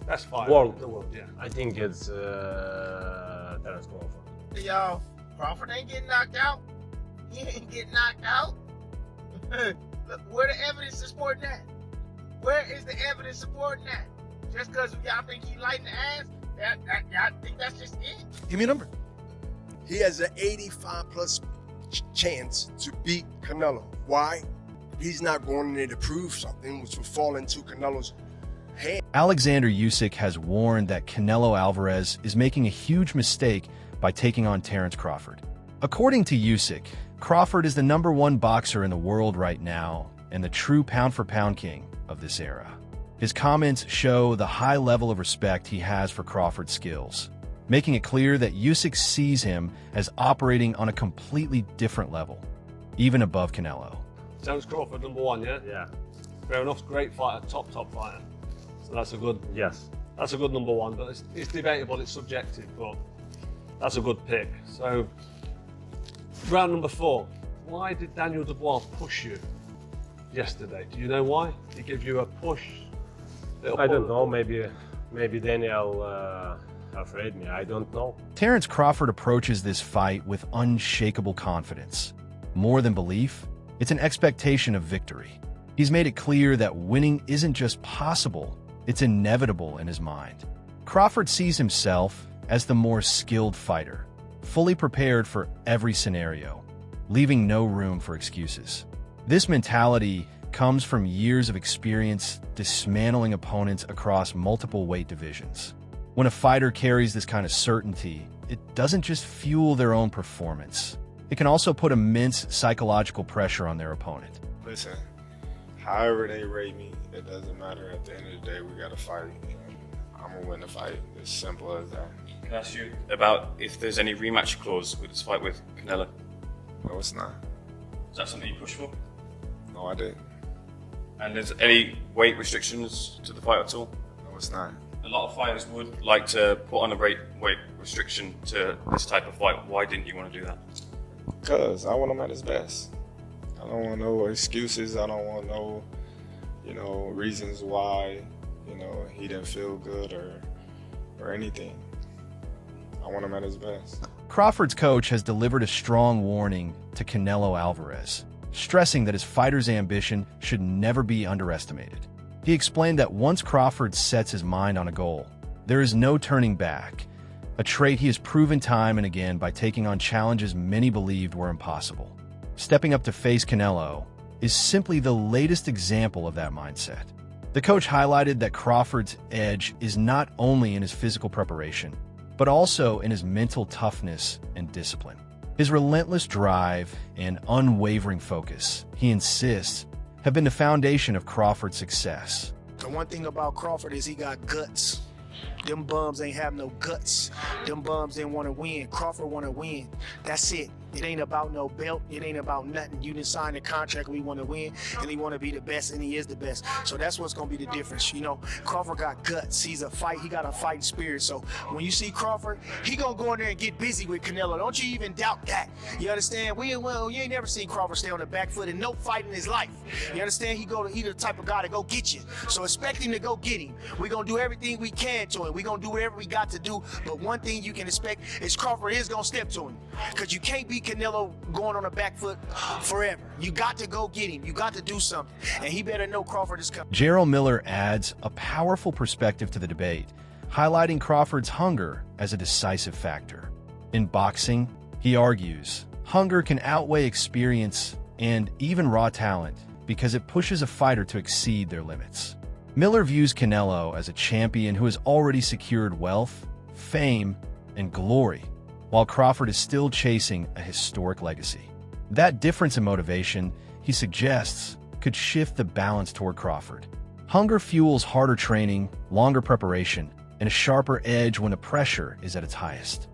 Best fighter World. in the world, yeah. I think it's Terence Crawford. Yo, Crawford ain't getting knocked out. He ain't getting knocked out. Look, where the evidence is supporting that? Where is the evidence supporting that? Just because y'all think he lighting the ass, y'all think that's just it? Give me a number. He has an 85+ chance to beat Canelo. Why? He's not going in there to prove something which will fall into Canelo's hand. Oleksandr Usyk has warned that Canelo Alvarez is making a huge mistake by taking on Terence Crawford. According to Usyk, Crawford is the #1 boxer in the world right now and the true pound-for-pound king of this era. His comments show the high level of respect he has for Crawford's skills, making it clear that Usyk sees him as operating on a completely different level, even above Canelo. Terence Crawford, #1, yeah? Yeah. Fair enough, great fighter, top fighter. So that's a good, Yes. that's a good #1, but it's debatable, it's subjective, but that's a good pick. So, round number 4. Why did Daniel Dubois push you yesterday? Do you know why? Did he give you a push? I don't know. Maybe Daniel afraid me. I don't know. Terence Crawford approaches this fight with unshakable confidence. More than belief, it's an expectation of victory. He's made it clear that winning isn't just possible, it's inevitable in his mind. Crawford sees himself as the more skilled fighter, fully prepared for every scenario, leaving no room for excuses. This mentality comes from years of experience dismantling opponents across multiple weight divisions. When a fighter carries this kind of certainty, it doesn't just fuel their own performance. It can also put immense psychological pressure on their opponent. Listen, however they rate me, it doesn't matter. At the end of the day, we got to fight. And I'm going to win the fight. It's simple as that. Can I ask you about if there's any rematch clause with this fight with Canelo? No, it's not. Is that something you push for? No, I didn't. And there's any weight restrictions to the fight at all? No, it's not. A lot of fighters would like to put on a weight restriction to this type of fight. Why didn't you want to do that? Because I want him at his best. I don't want no excuses. I don't want no, reasons why, he didn't feel good or anything. I want him at his best. Crawford's coach has delivered a strong warning to Canelo Alvarez, stressing that his fighter's ambition should never be underestimated. He explained that once Crawford sets his mind on a goal, there is no turning back, a trait he has proven time and again by taking on challenges many believed were impossible. Stepping up to face Canelo is simply the latest example of that mindset. The coach highlighted that Crawford's edge is not only in his physical preparation, but also in his mental toughness and discipline. His relentless drive and unwavering focus, he insists, have been the foundation of Crawford's success. The one thing about Crawford is he got guts. Them bums ain't have no guts. Them bums didn't want to win. Crawford want to win. That's it. It ain't about no belt. It ain't about nothing. You didn't sign a contract. We want to win, and he want to be the best, and he is the best. So that's what's going to be the difference. Crawford got guts. He got a fighting spirit. So when you see Crawford, he going to go in there and get busy with Canelo. Don't you even doubt that. You understand? You ain't never seen Crawford stay on the back foot in no fight in his life. You understand? He the type of guy to go get you. So expect him to go get him. We're going to do everything we can to him. We're going to do whatever we got to do. But one thing you can expect is Crawford is going to step to him. Because you can't beat Canelo going on a back foot forever. You got to go get him. You got to do something. And he better know Crawford is coming. Gerald Miller adds a powerful perspective to the debate, highlighting Crawford's hunger as a decisive factor. In boxing, he argues, hunger can outweigh experience and even raw talent because it pushes a fighter to exceed their limits. Miller views Canelo as a champion who has already secured wealth, fame, and glory, while Crawford is still chasing a historic legacy. That difference in motivation, he suggests, could shift the balance toward Crawford. Hunger fuels harder training, longer preparation, and a sharper edge when the pressure is at its highest.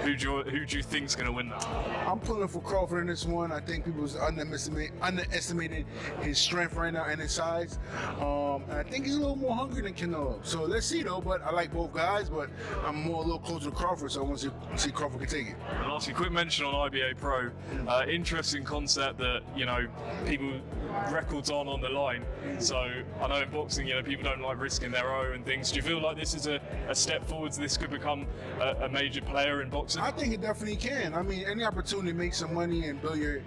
Who do you think's going to win that? I'm pulling for Crawford in this one. I think people underestimated his strength right now and his size. And I think he's a little more hungry than Canelo. So let's see though. But I like both guys, but I'm a little closer to Crawford, so I want to see if Crawford can take it. And lastly, quick mention on IBA Pro. Interesting concept that people records on the line. So I know in boxing, people don't like risking their own and things. Do you feel like this is a step forwards? This could become a major player in boxing? I think it definitely can. I mean, any opportunity to make some money and build your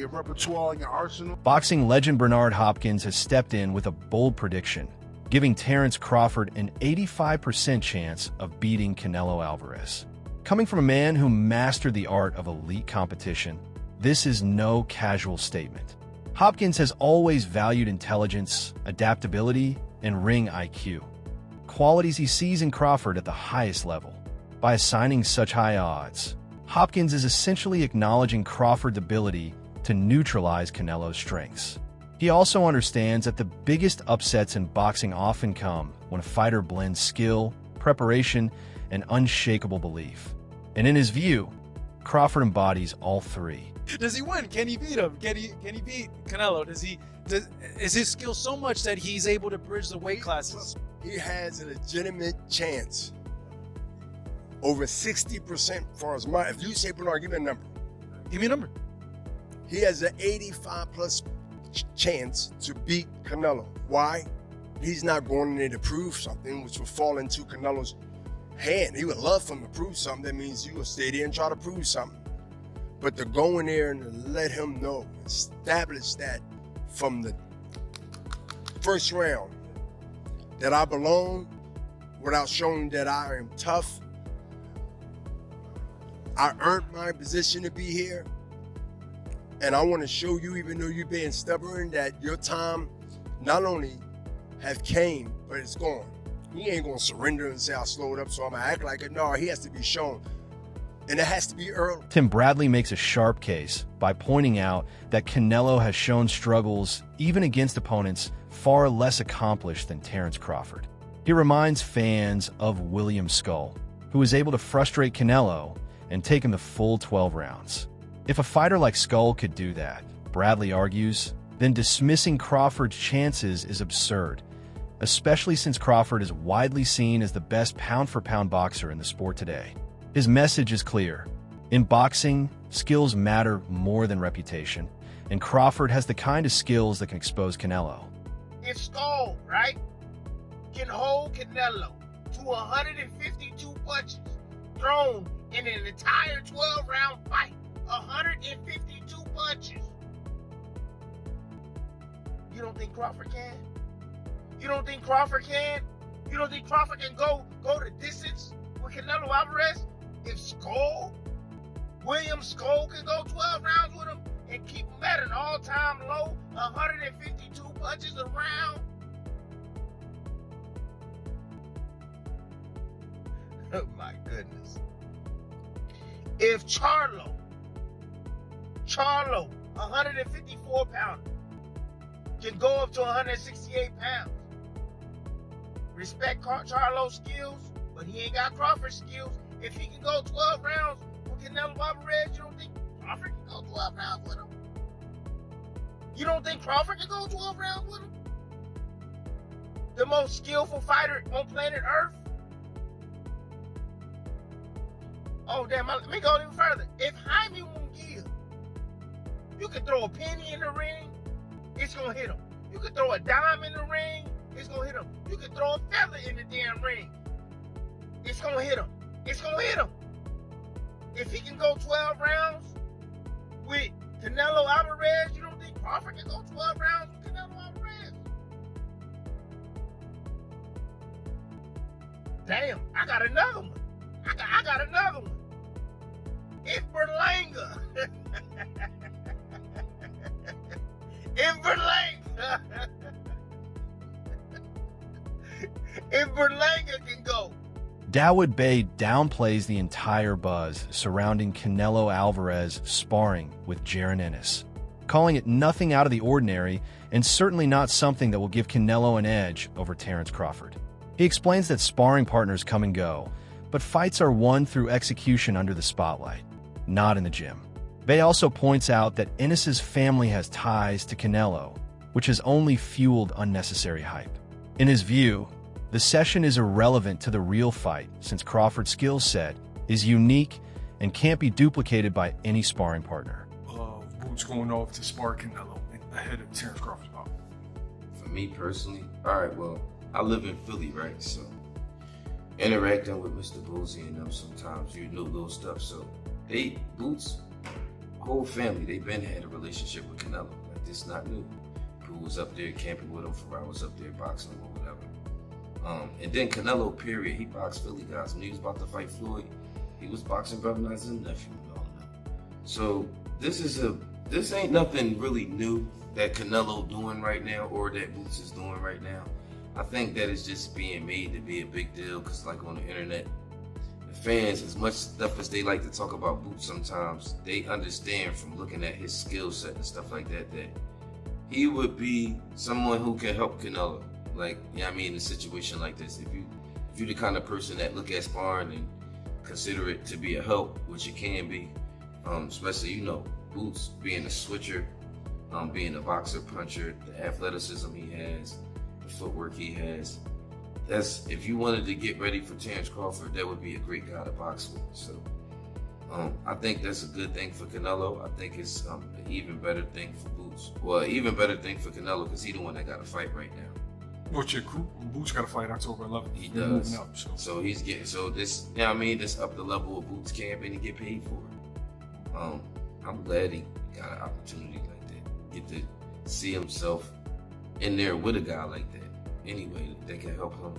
repertoire and your arsenal. Boxing legend Bernard Hopkins has stepped in with a bold prediction, giving Terence Crawford an 85% chance of beating Canelo Alvarez. Coming from a man who mastered the art of elite competition, this is no casual statement. Hopkins has always valued intelligence, adaptability, and ring IQ, qualities he sees in Crawford at the highest level. By assigning such high odds, Hopkins is essentially acknowledging Crawford's ability to neutralize Canelo's strengths. He also understands that the biggest upsets in boxing often come when a fighter blends skill, preparation, and unshakable belief. And in his view, Crawford embodies all three. Does he win? Can he beat him? Can he beat Canelo? Is his skill so much that he's able to bridge the weight classes? He has a legitimate chance. Over 60% for his mind. If you say, Bernard, give me a number. Give me a number. He has an 85+ chance to beat Canelo. Why? He's not going in there to prove something, which will fall into Canelo's hand. He would love for him to prove something. That means you will stay there and try to prove something. But to go in there and let him know, establish that from the first round, that I belong without showing that I am tough. I earned my position to be here. And I want to show you, even though you're being stubborn, that your time not only have came, but it's gone. He ain't gonna surrender and say I'll slow it up, so I'm gonna act like it. No, he has to be shown. And it has to be early. Tim Bradley makes a sharp case by pointing out that Canelo has shown struggles even against opponents far less accomplished than Terence Crawford. He reminds fans of William Skull, who was able to frustrate Canelo and take him the full 12 rounds. If a fighter like Skull could do that, Bradley argues, then dismissing Crawford's chances is absurd, especially since Crawford is widely seen as the best pound-for-pound boxer in the sport today. His message is clear. In boxing, skills matter more than reputation, and Crawford has the kind of skills that can expose Canelo. If Skull, right, can hold Canelo to 152 punches thrown in an entire 12-round fight, 152 punches, you don't think Crawford can? You don't think Crawford can? You don't think Crawford can go the distance with Canelo Alvarez? If William Skull can go 12 rounds with him and keep him at an all-time low, 152 punches a round. Oh my goodness. If Charlo, 154 pounder, can go up to 168 pounds. Respect Charlo's skills, but he ain't got Crawford's skills. If he can go 12 rounds with Canelo Alvarez, you don't think Crawford can go 12 rounds with him? You don't think Crawford can go 12 rounds with him? The most skillful fighter on planet Earth? Oh, damn, let me go even further. If Jaime Munguia, you can throw a penny in the ring, it's going to hit him. You can throw a dime in the ring, it's going to hit him. You can throw a feather in the damn ring, it's going to hit him. It's going to hit him. If he can go 12 rounds with Canelo Alvarez, you don't think Crawford can go 12 rounds with Canelo Alvarez? Damn, I got another one. I got another one. If Berlanga, if Berlanga can go. Dawood Bey downplays the entire buzz surrounding Canelo Alvarez sparring with Jaron Ennis, calling it nothing out of the ordinary and certainly not something that will give Canelo an edge over Terence Crawford. He explains that sparring partners come and go, but fights are won through execution under the spotlight, not in the gym. Bey also points out that Ennis's family has ties to Canelo, which has only fueled unnecessary hype. In his view, the session is irrelevant to the real fight since Crawford's skill set is unique and can't be duplicated by any sparring partner. Boots going off to spar Canelo. ahead of Terence Crawford's bout? For me personally, all right, well, I live in Philly, right? So interacting with Mr. Boozy and them sometimes, you know, little stuff. So Boots, whole family, they been had a relationship with Canelo. Like, this not new. Boo was up there camping with him for I was up there boxing him or whatever. And then Canelo, period, he boxed Philly guys. When he was about to fight Floyd, he was boxing Brother Naz's nephew. So this ain't nothing really new that Canelo doing right now or that Boots is doing right now. I think that it's just being made to be a big deal because, like, on the internet, the fans, as much stuff as they like to talk about Boots sometimes, they understand from looking at his skill set and stuff like that that he would be someone who can help Canelo. Like, you know what I mean, in a situation like this, if you're the kind of person that look at sparring and consider it to be a help, which it can be, especially, you know, Boots being a switcher, being a boxer, puncher, the athleticism he has, the footwork he has. If you wanted to get ready for Terence Crawford, that would be a great guy to box with. So I think that's a good thing for Canelo. I think it's an even better thing for Boots. Well, even better thing for Canelo because he's the one that got to fight right now. What's your crew? Boots got to fight October 11th. He does. Up, so he's getting, so this, you know what I mean, this up the level of Boots camp and he get paid for it. I'm glad he got an opportunity like that. Get to see himself in there with a guy like that. Anyway, that can help him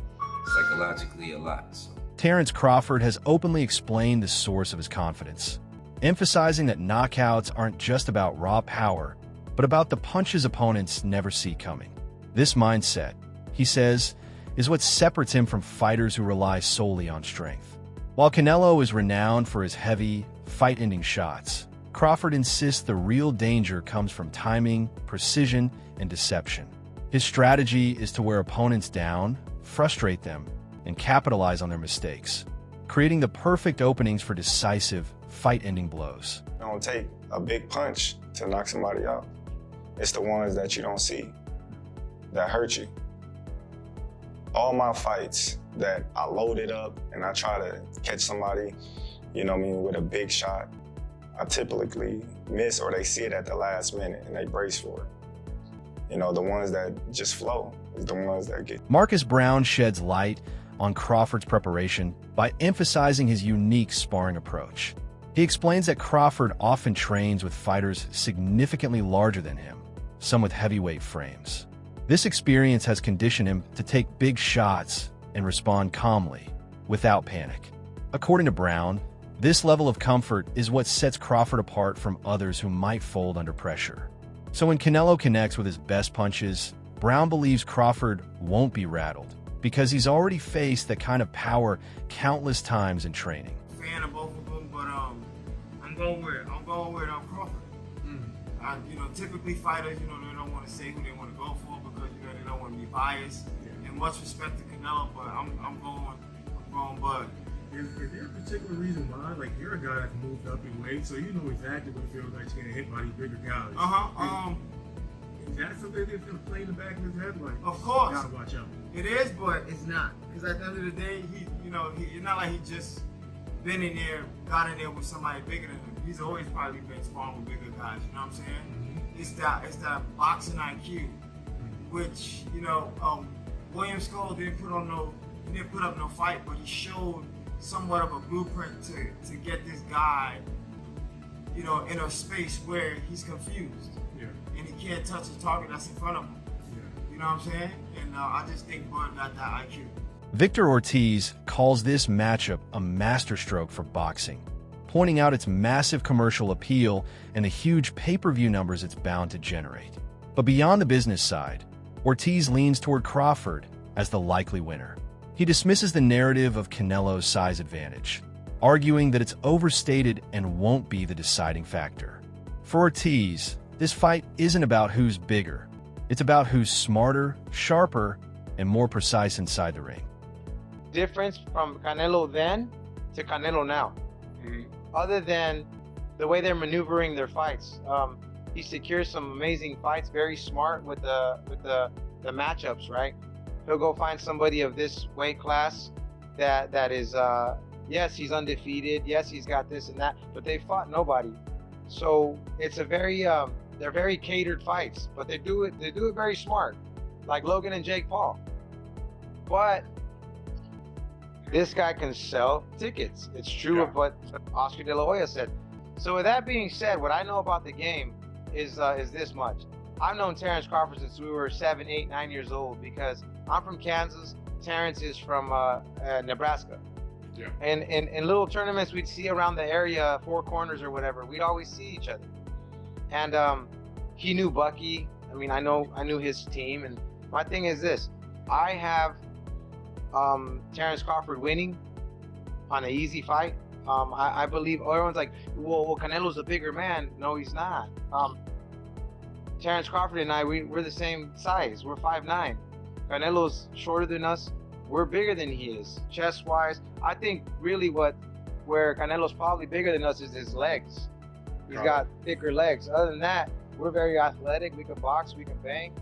psychologically a lot. So. Terence Crawford has openly explained the source of his confidence, emphasizing that knockouts aren't just about raw power, but about the punches opponents never see coming. This mindset, he says, is what separates him from fighters who rely solely on strength. While Canelo is renowned for his heavy, fight-ending shots, Crawford insists the real danger comes from timing, precision, and deception. His strategy is to wear opponents down, frustrate them, and capitalize on their mistakes, creating the perfect openings for decisive, fight-ending blows. It don't take a big punch to knock somebody out. It's the ones that you don't see that hurt you. All my fights that I loaded up and I try to catch somebody, you know what I mean, with a big shot, I typically miss or they see it at the last minute and they brace for it. You know, the ones that just flow is the ones that get. Marcus Brown sheds light on Crawford's preparation by emphasizing his unique sparring approach. He explains that Crawford often trains with fighters significantly larger than him, some with heavyweight frames. This experience has conditioned him to take big shots and respond calmly, without panic. According to Brown, this level of comfort is what sets Crawford apart from others who might fold under pressure. So when Canelo connects with his best punches, Brown believes Crawford won't be rattled because he's already faced that kind of power countless times in training. Fan of both of them, but I'm going with Crawford. Typically fighters, they don't want to say who they want to go for because they don't want to be biased. And much respect to Canelo, but I'm going Bud. Is there a particular reason why? Like, you're a guy that's moved up in weight, so you know exactly what it feels like to get hit by these bigger guys. Is that something that's going to play in the back of his head? Like, of course. Gotta watch out. It is, but it's not. Because at the end of the day, it's not like he just been in there, got in there with somebody bigger than him. He's always probably been sparring with bigger guys. You know what I'm saying? Mm-hmm. It's that boxing IQ, which William Skull didn't put up no fight, but he showed somewhat of a blueprint to get this guy, in a space where he's confused. Yeah. And he can't touch the target that's in front of him. Yeah. You know what I'm saying? And I just think Bud got that IQ. Victor Ortiz calls this matchup a masterstroke for boxing, pointing out its massive commercial appeal and the huge pay-per-view numbers it's bound to generate. But beyond the business side, Ortiz leans toward Crawford as the likely winner. He dismisses the narrative of Canelo's size advantage, arguing that it's overstated and won't be the deciding factor. For Ortiz, this fight isn't about who's bigger. It's about who's smarter, sharper, and more precise inside the ring. Difference from Canelo then to Canelo now, other than the way they're maneuvering their fights. He secures some amazing fights, very smart with the matchups, right? He'll go find somebody of this weight class that is, yes, he's undefeated, yes, he's got this and that, but they fought nobody. So it's a very They're very catered fights, but they do it very smart, like Logan and Jake Paul. But this guy can sell tickets. It's true of what Oscar De La Hoya said. So with that being said, what I know about the game is this much. I've known Terence Crawford since we were 7, 8, 9 years old because I'm from Kansas. Terence is from Nebraska. Yeah. And in little tournaments we'd see around the area, Four Corners or whatever, we'd always see each other. And he knew Bucky. I mean, I knew his team. And my thing is this: I have Terence Crawford winning on an easy fight. I believe everyone's like, well, Canelo's a bigger man. No, he's not. Terence Crawford and I, we're the same size. We're 5'9". Canelo's shorter than us. We're bigger than he is, chest-wise. I think really where Canelo's probably bigger than us is his legs. He's got thicker legs. Other than that, we're very athletic. We can box. We can bang.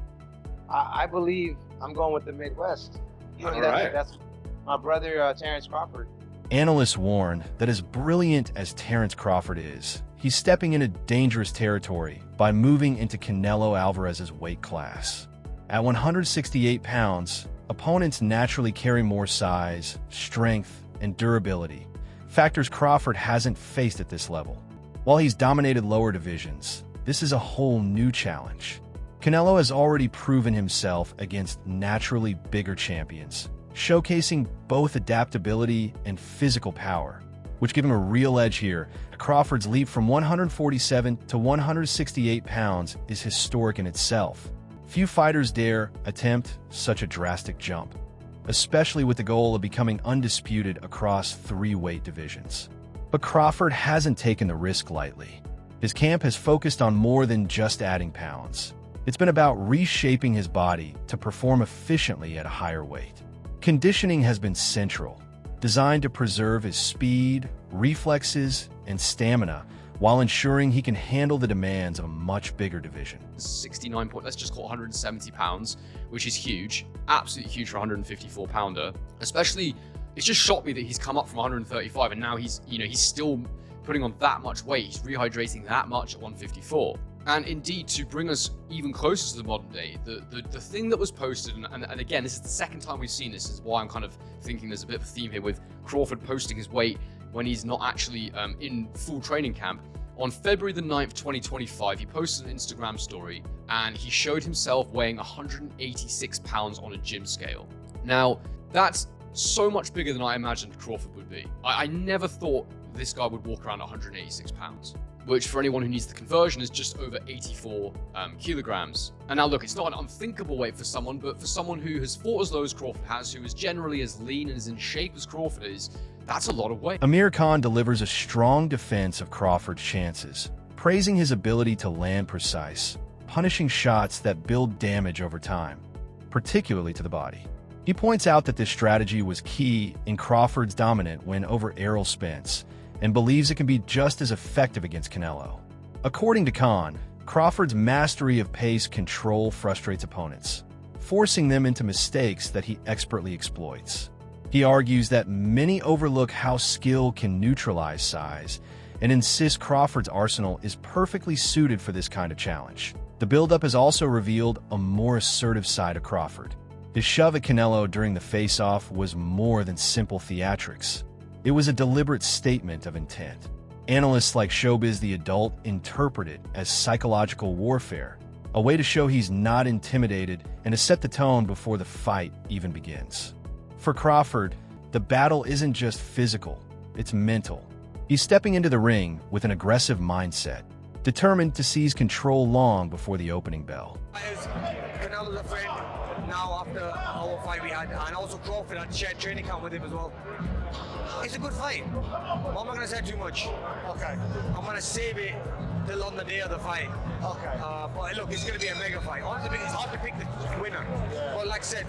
I believe I'm going with the Midwest. That's my brother, Terence Crawford. Analysts warn that as brilliant as Terence Crawford is, he's stepping into dangerous territory by moving into Canelo Alvarez's weight class. At 168 pounds, opponents naturally carry more size, strength, and durability, factors Crawford hasn't faced at this level. While he's dominated lower divisions, this is a whole new challenge. Canelo has already proven himself against naturally bigger champions, showcasing both adaptability and physical power, which give him a real edge here. Crawford's leap from 147 to 168 pounds is historic in itself. Few fighters dare attempt such a drastic jump, especially with the goal of becoming undisputed across 3 weight divisions. But Crawford hasn't taken the risk lightly. His camp has focused on more than just adding pounds. It's been about reshaping his body to perform efficiently at a higher weight. Conditioning has been central, designed to preserve his speed, reflexes, and stamina while ensuring he can handle the demands of a much bigger division. 69 point, let's just call it 170 pounds, which is huge, absolutely huge for a 154 pounder. Especially, it's just shocked me that he's come up from 135 and now he's still putting on that much weight. He's rehydrating that much at 154. And indeed, to bring us even closer to the modern day, the thing that was posted, and again, this is the second time we've seen this, is why I'm kind of thinking there's a bit of a theme here with Crawford posting his weight when he's not actually in full training camp. On February the 9th, 2025, he posted an Instagram story and he showed himself weighing 186 pounds on a gym scale. Now, that's so much bigger than I imagined Crawford would be. I never thought this guy would walk around 186 pounds, which for anyone who needs the conversion is just over 84 kilograms. And now look, it's not an unthinkable weight for someone, but for someone who has fought as low as Crawford has, who is generally as lean and as in shape as Crawford is, that's a lot of weight. Amir Khan delivers a strong defense of Crawford's chances, praising his ability to land precise, punishing shots that build damage over time, particularly to the body. He points out that this strategy was key in Crawford's dominant win over Errol Spence, and believes it can be just as effective against Canelo. According to Khan, Crawford's mastery of pace control frustrates opponents, forcing them into mistakes that he expertly exploits. He argues that many overlook how skill can neutralize size, and insists Crawford's arsenal is perfectly suited for this kind of challenge. The build-up has also revealed a more assertive side of Crawford. His shove at Canelo during the face-off was more than simple theatrics. It was a deliberate statement of intent. Analysts like Showbiz the Adult interpret it as psychological warfare, a way to show he's not intimidated and to set the tone before the fight even begins. For Crawford, the battle isn't just physical, it's mental. He's stepping into the ring with an aggressive mindset, determined to seize control long before the opening bell. Canelo's a friend now after our fight we had, and also Crawford had shared training camp with him as well. It's a good fight. I'm not going to say too much. Okay. I'm going to save it till on the day of the fight. Okay. But look, it's going to be a mega fight. Honestly, it's hard to pick the winner. Yeah. But like I said,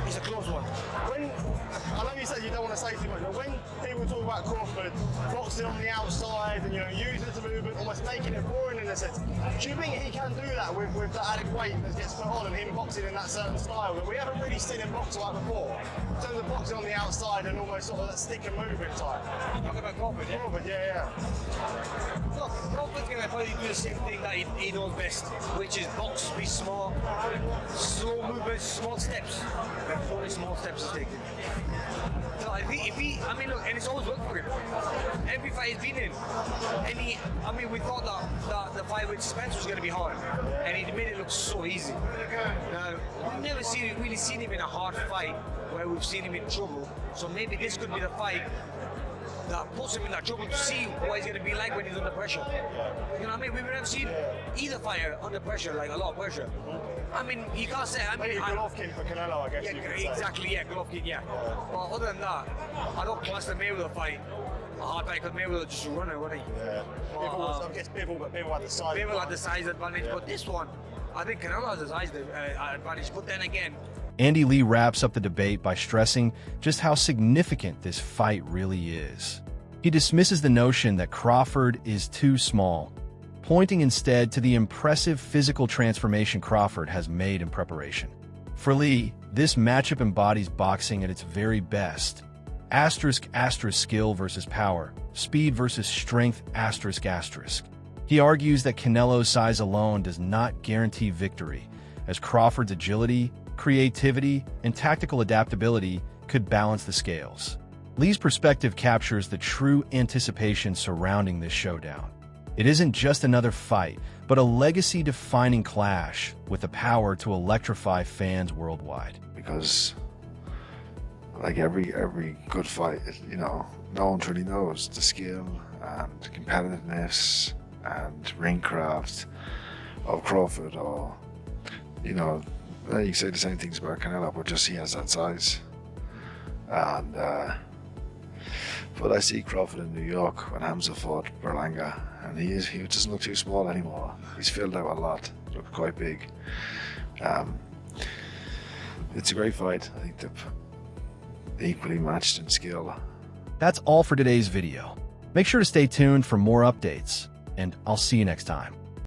it's a close one. I know you said you don't want to say too much, but when people talk about Crawford boxing on the outside and using the movement, almost making it boring in a sense. Do you think he can do that with the added weight that gets put on and him boxing in that certain style that we haven't really seen him box like before? In terms of boxing on the outside and almost sort of that stick and movement type. Talking about Crawford, yeah? Crawford, yeah. Look, Crawford's going to probably do the same thing that he knows best, which is box, be small, slow movements, small steps. Only small steps is taken. So I mean, look, and it's always worked for him. Every fight he's been in, and we thought that the fight with Spence was going to be hard, and he made it look so easy. Now, we've never really seen him in a hard fight where we've seen him in trouble. So maybe this could be the fight that puts him in that trouble to see what he's going to be like when he's under pressure. You know what I mean? We've never seen either fighter under pressure, like a lot of pressure. I mean, you can't say. Maybe Golovkin for Canelo, I guess. Yeah, you could exactly. say. Yeah, Golovkin. Yeah. But other than that, I don't class the Mayweather fight a hard fight because Mayweather just a runner, wasn't he? Yeah. I guess Bivol had the size. Bivol had the size advantage, but this one, I think Canelo has the size advantage. But then again, Andy Lee wraps up the debate by stressing just how significant this fight really is. He dismisses the notion that Crawford is too small, pointing instead to the impressive physical transformation Crawford has made in preparation. For Lee, this matchup embodies boxing at its very best. Asterisk skill versus power, speed versus strength asterisk. He argues that Canelo's size alone does not guarantee victory, as Crawford's agility, creativity, and tactical adaptability could balance the scales. Lee's perspective captures the true anticipation surrounding this showdown. It isn't just another fight, but a legacy-defining clash with the power to electrify fans worldwide. Because, like every good fight, no one truly knows the skill and competitiveness and ring craft of Crawford, or you can say the same things about Canelo, but just he has that size. And but I see Crawford in New York when Hamza fought Berlanga, and he doesn't look too small anymore. He's filled out a lot, looked quite big. It's a great fight. I think they're equally matched in skill. That's all for today's video. Make sure to stay tuned for more updates, and I'll see you next time.